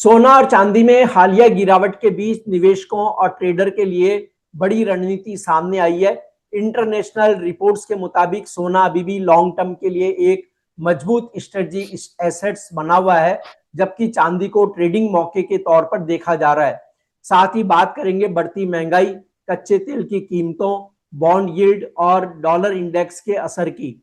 सोना और चांदी में हालिया गिरावट के बीच निवेशकों और ट्रेडर के लिए बड़ी रणनीति सामने आई है। इंटरनेशनल रिपोर्ट्स के मुताबिक सोना अभी भी लॉन्ग टर्म के लिए एक मजबूत स्ट्रेटजी एसेट्स बना हुआ है, जबकि चांदी को ट्रेडिंग मौके के तौर पर देखा जा रहा है। साथ ही बात करेंगे बढ़ती महंगाई, कच्चे तेल की कीमतों, बॉन्ड यील्ड और डॉलर इंडेक्स के असर की,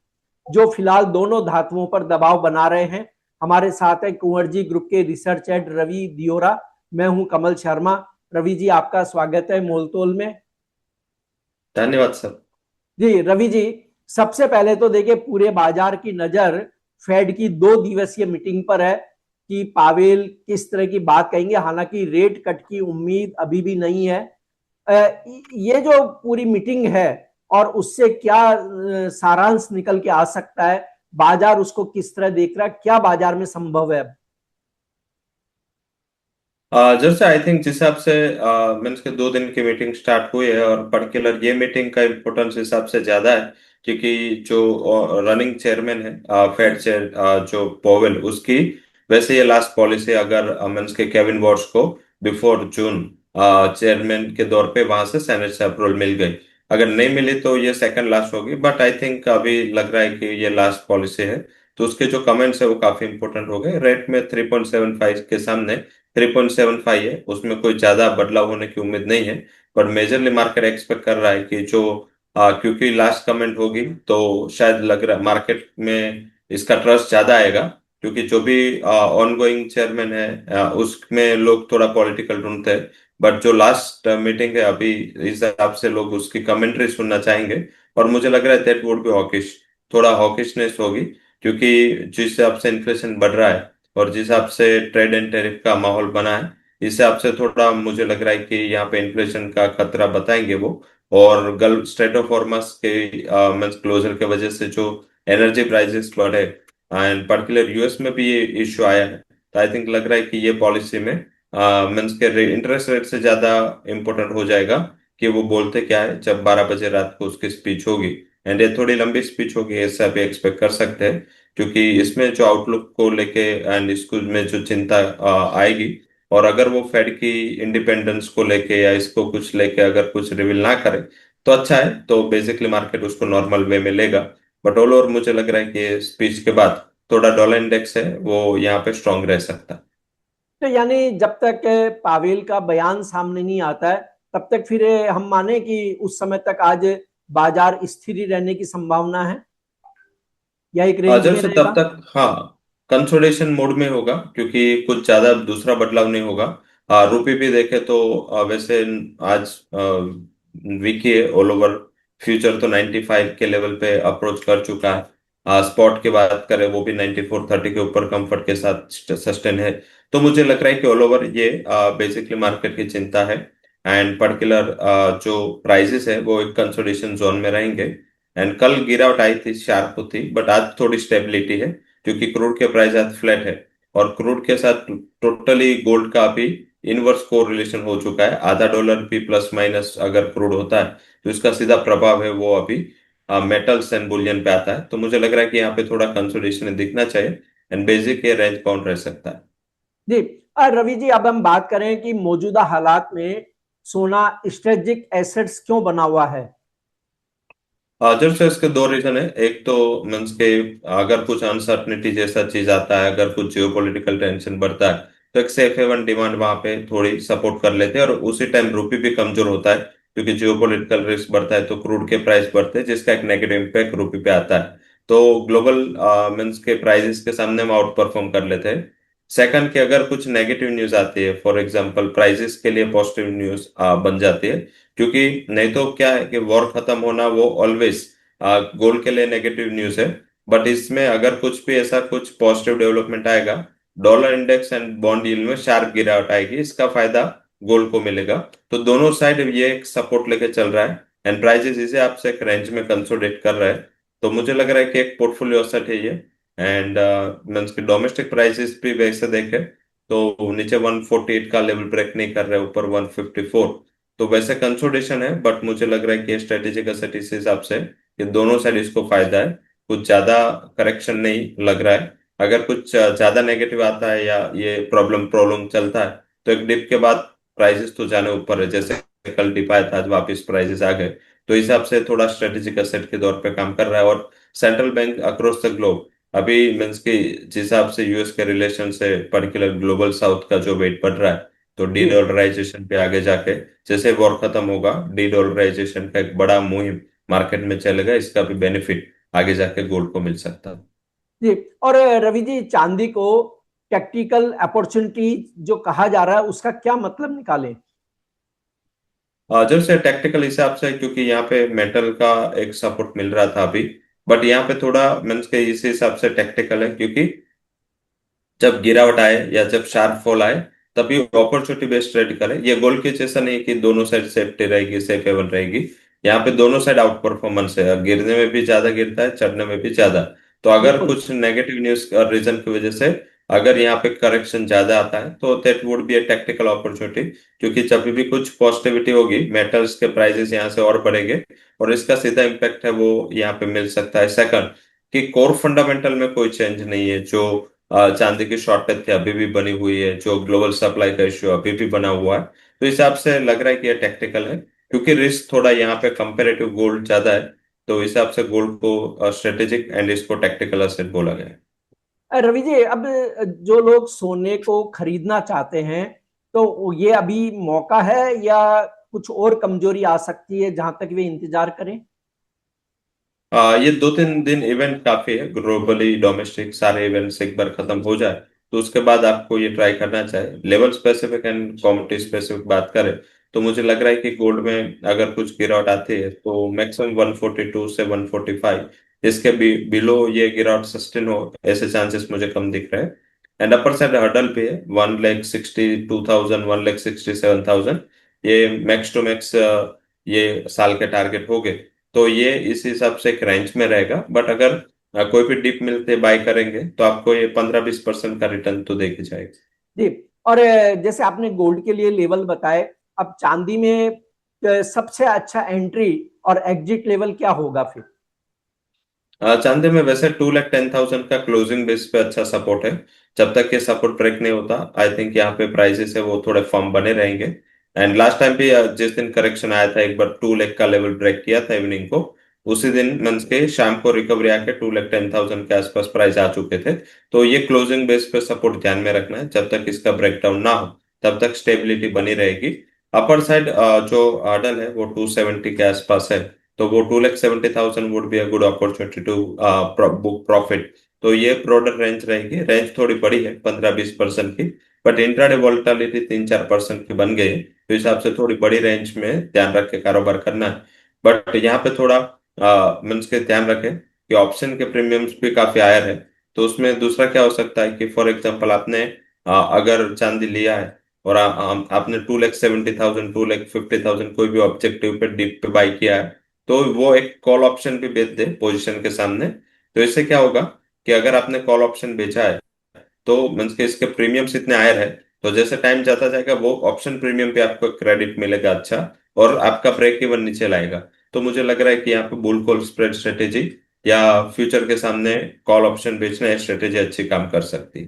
जो फिलहाल दोनों धातुओं पर दबाव बना रहे हैं। हमारे साथ है कुंवर जी ग्रुप के रिसर्च हेड रवि दियोरा। मैं हूं कमल शर्मा। रवि जी, आपका स्वागत है मोलतोल में। धन्यवाद सर। जी रवि जी, सबसे पहले तो देखिए पूरे बाजार की नजर फेड की 2 दिवसीय मीटिंग पर है कि पावेल किस तरह की बात कहेंगे। हालांकि रेट कट की उम्मीद अभी भी नहीं है। ये जो पूरी मीटिंग है और उससे क्या सारांश निकल के आ सकता है, बाजार उसको किस तरह देख रहा है, क्या बाजार में संभव है अब? जैसे आई थिंक जिस हिसाब से मीन्स के 2 दिन की मीटिंग स्टार्ट हुई है और पर्टिकुलर ये मीटिंग का इम्पोर्टेंस हिसाब से ज्यादा है, क्योंकि जो रनिंग चेयरमैन है फेड चेयर जो पोवेल उसकी वैसे ये लास्ट पॉलिसी अगर मीन्स के केविन वॉर्स को बिफोर जून चेयरमैन के दौर पे वहां से सेनेट से अप्रूवल मिल गई। अगर नहीं मिली तो ये सेकंड लास्ट होगी, बट आई थिंक अभी लग रहा है कि ये लास्ट पॉलिसी है। तो उसके जो कमेंट्स है वो काफी इंपॉर्टेंट हो गए। रेट में 3.75 के सामने 3.75 है, उसमें कोई ज्यादा बदलाव होने की उम्मीद नहीं है। पर मेजरली मार्केट एक्सपेक्ट कर रहा है कि जो क्योंकि लास्ट कमेंट होगी तो शायद लग रहा है मार्केट में इसका ट्रस्ट ज्यादा आएगा, क्योंकि जो भी ऑन गोइंग चेयरमैन है उसमें लोग थोड़ा पॉलिटिकल ढूंढते हैं। बट जो लास्ट मीटिंग है अभी इस हिसाब से लोग उसकी कमेंट्री सुनना चाहेंगे। और मुझे लग रहा है दैट वुड बी हॉकिश, थोड़ा हॉकिशनेस होगी, क्योंकि जिस हिसाब से इन्फ्लेशन बढ़ रहा है और जिस हिसाब से ट्रेड एंड टैरिफ का माहौल बना है, इस हिसाब से थोड़ा मुझे लग रहा है कि यहाँ पे इन्फ्लेशन का खतरा बताएंगे वो। और गल्फ स्ट्रेट ऑफ हॉर्मस के मीन्स क्लोजर के वजह से जो एनर्जी प्राइसेस बढ़े एंड पर्टिकुलर यूएस में भी ये इश्यू आया है। तो आई थिंक लग रहा है कि ये पॉलिसी में मीन्स के इंटरेस्ट रेट से ज्यादा इम्पोर्टेंट हो जाएगा कि वो बोलते क्या है जब 12 बजे रात को उसकी स्पीच होगी। एंड ये थोड़ी लंबी स्पीच होगी ऐसा भी एक्सपेक्ट कर सकते हैं, क्योंकि इसमें जो आउटलुक को लेके एंड इसको में जो चिंता आएगी, और अगर वो फेड की इंडिपेंडेंस को लेके या इसको कुछ लेके अगर कुछ रिवील ना करे तो अच्छा है, तो बेसिकली मार्केट उसको नॉर्मल वे में लेगा। बट ऑल ओवर मुझे लग रहा है कि स्पीच के बाद थोड़ा डॉलर इंडेक्स है वो यहाँ पे स्ट्रांग रह सकता है। तो यानी जब तक पावेल का बयान सामने नहीं आता है, तब तक फिर हम माने कि उस समय तक आज बाजार स्थिर ही रहने की संभावना है या एक रेंज जब में से तब रहेगा? तक हाँ, कंसोलिडेशन मोड में होगा, क्योंकि कुछ ज्यादा दूसरा बदलाव नहीं होगा। रुपये भी देखे तो वैसे आज वीक है ऑल ओवर। फ्यूचर तो 95 के लेवल पे अप्रोच कर चुका है। स्पॉट की बात करें वो भी 94.30 के ऊपर कंफर्ट के साथ सस्टेन है। तो मुझे लग रहा है कि ऑल ओवर ये बेसिकली मार्केट की चिंता है। एंड पर्टिकुलर जो प्राइसेस है वो एक कंसोलिडेशन जोन में रहेंगे। एंड कल गिरावट आई थी, शार्प थी, बट आज थोड़ी स्टेबिलिटी है, क्योंकि क्रूड के प्राइस आज फ्लैट है। और क्रूड के साथ टोटली गोल्ड का भी इनवर्स को रिलेशन हो चुका है। आधा डॉलर भी प्लस माइनस अगर क्रूड होता है तो इसका सीधा प्रभाव है वो अभी मेटल्स एंड बुलियन पे आता है। तो मुझे लग रहा है कि यहाँ पे थोड़ा कंसोलिडेशन दिखना चाहिए एंड बेसिक ये रेंज बाउंड रह सकता है। जी। रवि जी, अब हम बात करें कि मौजूदा हालात में सोना स्ट्रेटेजिक एसेट्स क्यों बना हुआ है? जब से इसके दो रीजन है। एक तो मीन्स के अगर कुछ अनसर्टनिटी जैसा चीज आता है, अगर कुछ जियोपॉलिटिकल टेंशन बढ़ता है, तो एक सेफ हेवन डिमांड वहां पे थोड़ी सपोर्ट कर लेते हैं, और उसी टाइम रुपये भी कमजोर होता है, क्योंकि जियोपॉलिटिकल रिस्क बढ़ता है तो क्रूड के प्राइस बढ़ते हैं, जिसका एक नेगेटिव इम्पैक्ट रुपये पे आता है। तो ग्लोबल मीन्स के प्राइसेस के सामने हम आउट परफॉर्म कर लेते हैं। सेकंड, कि अगर कुछ नेगेटिव न्यूज आती है, फॉर एग्जांपल प्राइसेस के लिए पॉजिटिव न्यूज बन जाती है, क्योंकि नहीं तो क्या है कि वॉर खत्म होना वो ऑलवेज गोल्ड के लिए नेगेटिव न्यूज है। बट इसमें अगर कुछ भी ऐसा कुछ पॉजिटिव डेवलपमेंट आएगा, dollar index and bond yield में शार्प गिरावट आएगी, इसका फायदा गोल्ड को मिलेगा। तो दोनों साइड ये एक सपोर्ट लेके चल रहा है एंड प्राइजेस इसे आपसे एक रेंज में कंसोलिडेट कर रहा है। तो मुझे लग रहा है कि एक पोर्टफोलियो सेट है ये। एंड मीन्स की डोमेस्टिक प्राइसेस भी वैसे देखे तो नीचे 148 का लेवल ब्रेक नहीं कर रहे, ऊपर 154। तो वैसे कंसोलिडेशन है, बट मुझे लग रहा है कि स्ट्रेटेजिक एसेट इस हिसाब से कि दोनों साइड इसको फायदा है, कुछ ज्यादा करेक्शन नहीं लग रहा है। अगर कुछ ज्यादा नेगेटिव आता है या ये प्रॉब्लम प्रोलॉन्ग चलता है तो एक डिप के बाद प्राइसेस तो जाने ऊपर है, जैसे कल डिप आया था आज वापस प्राइसेस आ गए। तो इस हिसाब से थोड़ा स्ट्रेटेजिक एसेट के दौर पे काम कर रहा है। और central bank across the globe अभी मीन्स की जिस हिसाब से यूएस के रिलेशन से पर्टिकुलर ग्लोबल साउथ का जो वेट बढ़ रहा है, तो डी जी डॉलराइजेशन पे आगे जाके जैसे वॉर खत्म होगा डी डॉलराइजेशन का एक बड़ा मुहिम मार्केट में चलेगा, इसका भी बेनिफिट आगे जाके गोल्ड को मिल सकता है। जी। और रवि जी, चांदी को टेक्टिकल अपॉर्चुनिटी जो कहा जा रहा है उसका क्या मतलब निकालें? जब से टेक्टिकल हिसाब से, क्योंकि यहाँ पे मेटल का एक सपोर्ट मिल रहा था अभी, बट यहाँ पे थोड़ा मीन्स के इस हिसाब से टेक्टिकल है, क्योंकि जब गिरावट आए या जब शार्प फॉल आए तभी अपॉर्चुनिटी बेस्ड ट्रेड करें। ये गोल्ड के जैसा नहीं कि दोनों साइड सेफ्टी रहेगी, सेफ हेवन रहेगी। यहाँ पे दोनों साइड आउट परफॉर्मेंस है, गिरने में भी ज्यादा गिरता है, चढ़ने में भी ज्यादा। तो अगर बिल्कुल। कुछ नेगेटिव न्यूज रीजन की वजह से अगर यहाँ पे करेक्शन ज्यादा आता है तो that would be A technical opportunity, क्योंकि जब भी कुछ पॉजिटिविटी होगी मेटल्स के प्राइसेस यहाँ से और बढ़ेंगे और इसका सीधा इम्पैक्ट है वो यहाँ पे मिल सकता है। सेकंड, कि कोर फंडामेंटल में कोई चेंज नहीं है। जो चांदी की शॉर्टेज थी अभी भी बनी हुई है, जो ग्लोबल सप्लाई का इश्यू अभी भी बना हुआ है। तो इस हिसाब से लग रहा है कि ये टेक्टिकल है, क्योंकि रिस्क थोड़ा यहाँ पे कंपेरेटिव गोल्ड ज्यादा है। तो इस हिसाब से गोल्ड को स्ट्रेटेजिक एंड इसको टेक्टिकल एसेट बोला गया है। रवि जी, अब जो लोग सोने को खरीदना चाहते हैं तो ये अभी मौका है या कुछ और कमजोरी आ सकती है जहां तक वे इंतजार करें? ये 2-3 दिन इवेंट काफी है, ग्लोबली डोमेस्टिक सारे इवेंट्स एक बार खत्म हो जाए तो उसके बाद आपको ये ट्राई करना चाहिए। Level specific and commodity specific बात करें तो मुझे लग रहा है कि गोल्ड में अगर कुछ गिरावट आती है तो मैक्सिमम 142 से 145, इसके भी बिलो ये गिरावट सस्टेन हो ऐसे चांसेस मुझे कम दिख रहे हैं। एंड अपर साइड हर्डल पे है 1,62,000, 1,67,000, ये मैक्स टू मैक्स ये साल के टारगेट हो गए। तो ये इस हिसाब से एक रेंज में रहेगा, बट अगर कोई भी डिप मिलते बाय करेंगे तो आपको ये 15-20% का रिटर्न तो देके जाएगा। जी। और जैसे आपने गोल्ड के लिए लेवल बताए, अब चांदी में सबसे अच्छा एंट्री और एग्जिट लेवल क्या होगा फिर? चांदी में वैसे 2,10,000 का क्लोजिंग बेस पे अच्छा सपोर्ट है। जब तक ये सपोर्ट ब्रेक नहीं होता आई थिंक यहाँ पे प्राइसेस है वो थोड़े फर्म बने रहेंगे। एंड लास्ट टाइम भी जिस दिन करेक्शन आया था एक बार 2 लाख का लेवल ब्रेक किया था इवनिंग को, उसी दिन मींस के शाम को रिकवरी आके 2,10,000 के आसपास प्राइस आ चुके थे। तो ये क्लोजिंग बेस पे सपोर्ट ध्यान में रखना है, जब तक इसका ब्रेकडाउन ना हो तब तक स्टेबिलिटी बनी रहेगी। अपर साइड जो हर्डल है वो 270 के आसपास है, तो वो 2,70,000 would be a good opportunity to book profit. तो ये प्रोडक्ट रेंज रहेगी, रेंज थोड़ी बड़ी है 15-20% की, बट इंट्राडे वोलेटिलिटी 3-4% की बन गई है, तो इस हिसाब से थोड़ी बड़ी रेंज में ध्यान रख के कारोबार करना है। बट यहाँ पे थोड़ा मीन्स के ध्यान रखें कि ऑप्शन के प्रीमियम्स भी काफी हायर है। तो उसमें दूसरा क्या हो सकता है कि फॉर एग्जाम्पल आपने अगर चांदी लिया है और आपने 2,70,000, 2,50,000 कोई भी ऑब्जेक्टिव पे डिप पे बाई किया है, तो वो एक कॉल ऑप्शन भी बेच दे पोजीशन के सामने। तो इससे क्या होगा कि अगर आपने कॉल ऑप्शन बेचा है तो मीन्स के इसके प्रीमियम्स इतने हायर है, तो जैसे टाइम जाता जाएगा वो ऑप्शन प्रीमियम पे आपको क्रेडिट मिलेगा अच्छा, और आपका ब्रेक इवन नीचे लाएगा। तो मुझे लग रहा है कि यहाँ पे बुल कॉल स्प्रेड स्ट्रेटेजी या फ्यूचर के सामने कॉल ऑप्शन बेचना है स्ट्रेटेजी अच्छी काम कर सकती है।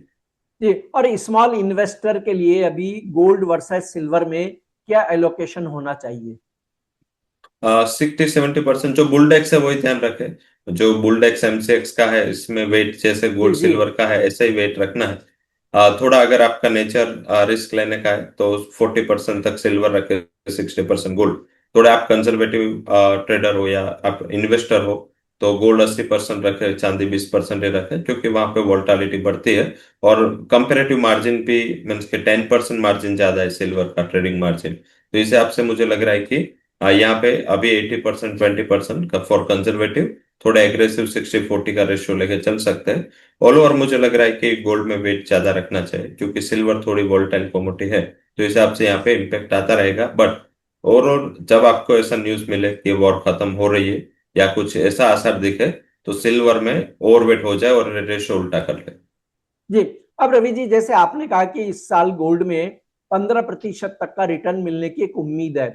जी। और स्मॉल इन्वेस्टर के लिए अभी गोल्ड वर्सेस सिल्वर में क्या एलोकेशन होना चाहिए? 60-70% जो बुलडेक्स है वही ध्यान रखे। जो बुलडेक्स एमसीएक्स का है इसमें वेट जैसे जी गोल्ड जी। सिल्वर का है ऐसे ही वेट रखना है। थोड़ा अगर आपका नेचर रिस्क लेने का है तो 40% तक सिल्वर रखे, 60% गोल्ड। थोड़े आप कंजर्वेटिव ट्रेडर हो या आप इन्वेस्टर हो तो गोल्ड 80% रखे, चांदी 20% ही रखे, क्योंकि वहां पे वोलेटिलिटी बढ़ती है। और कंपेरेटिव मार्जिन भी मीन्स के 10% मार्जिन ज्यादा है सिल्वर का ट्रेडिंग मार्जिन। तो इस हिसाब से मुझे लग रहा है कि यहाँ पे अभी 80% 20% का फॉर कंजर्वेटिव, थोड़ा एग्रेसिव 60-40 का रेशियो लेके चल सकते हैं। ऑल ओवर मुझे लग रहा है कि गोल्ड में वेट ज्यादा रखना चाहिए, क्योंकि सिल्वर थोड़ी वोलेटाइल कमोडिटी है, तो इस हिसाब से यहाँ पे इम्पेक्ट आता रहेगा। बट ओवरऑल जब आपको ऐसा न्यूज मिले कि वॉर खत्म हो रही है या कुछ ऐसा असर दिखे तो सिल्वर में ओवरवेट हो जाए और रेशियो उल्टा कर ले। जी। अब रवि जी, जैसे आपने कहा कि इस साल गोल्ड में 15% तक का रिटर्न मिलने की एक उम्मीद है,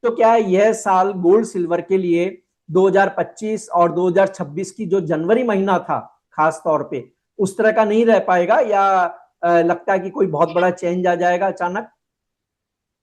तो क्या यह साल गोल्ड सिल्वर के लिए 2025 और 2026 की जो जनवरी महीना था खास तौर पे, उस तरह का नहीं रह पाएगा, या लगता है कि कोई बहुत बड़ा चेंज आ जाएगा अचानक?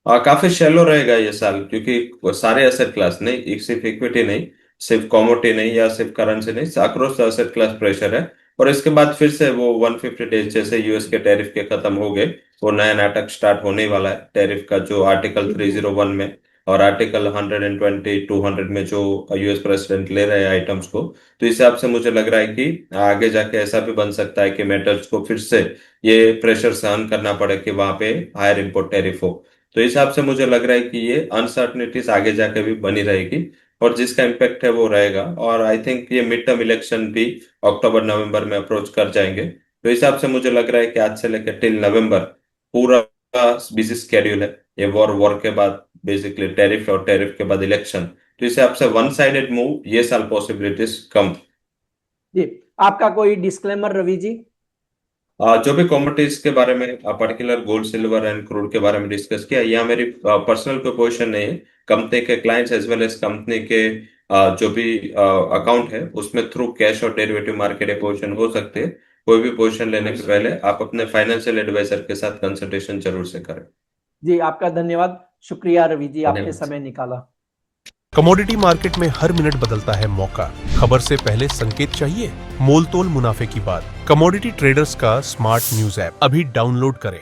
काफी शैलो रहेगा ये साल, क्योंकि वो सारे एसेट क्लास नहीं, एक सिर्फ इक्विटी नहीं, सिर्फ कमोडिटी नहीं या सिर्फ करेंसी नहीं, अक्रॉस एसेट क्लास प्रेशर है। और इसके बाद फिर से वो 150 डेज जैसे यूएस के टैरिफ के खत्म हो गए, वो नया नाटक स्टार्ट होने वाला है टैरिफ का, जो आर्टिकल 301 में और आर्टिकल 120 200 में जो यूएस प्रेसिडेंट ले रहे हैं आइटम्स को। तो इस हिसाब से मुझे लग रहा है कि आगे जाके ऐसा भी बन सकता है कि मेटल्स को फिर से ये प्रेशर सहन करना पड़े कि वहां पे हायर इंपोर्ट टैरिफ हो। तो इस हिसाब से मुझे लग रहा है कि ये अनसर्टनिटीज आगे जाके भी बनी रहेगी, और जिसका इम्पेक्ट है वो रहेगा। और आई थिंक ये मिड टर्म इलेक्शन भी अक्टूबर नवंबर में अप्रोच कर जाएंगे। तो इस हिसाब से मुझे लग रहा है कि आज से लेकर टिल नवंबर पूरा बिजी स्केड्यूल है। ये वॉर के बाद बेसिकली टैरिफ, और टैरिफ के बाद इलेक्शन। तो इस हिसाब से वन साइडेड मूव ये साल पॉसिबिलिटीज कम। जी, आपका कोई डिस्क्लेमर रवि जी? जो भी कमोडिटीज के बारे में particular gold silver and crude के बारे में डिस्कस किया, यह मेरी पर्सनल कोई पोजीशन नहीं है। कंपनी के clients as well as company के जो भी अकाउंट है उसमें थ्रू कैश और डेरिवेटिव मार्केट पोजीशन हो सकते हैं। कोई भी पोजीशन लेने से पहले आप अपने फाइनेंशियल एडवाइजर के साथ कंसल्टेशन जरूर से करें। जी, आपका धन्यवाद, शुक्रिया रवि जी, आपने धन्यवाद। समय निकाला। कमोडिटी मार्केट में हर मिनट बदलता है मौका। खबर से पहले संकेत चाहिए? मोल तोल मुनाफे की बात। कमोडिटी ट्रेडर्स का स्मार्ट न्यूज ऐप अभी डाउनलोड करें।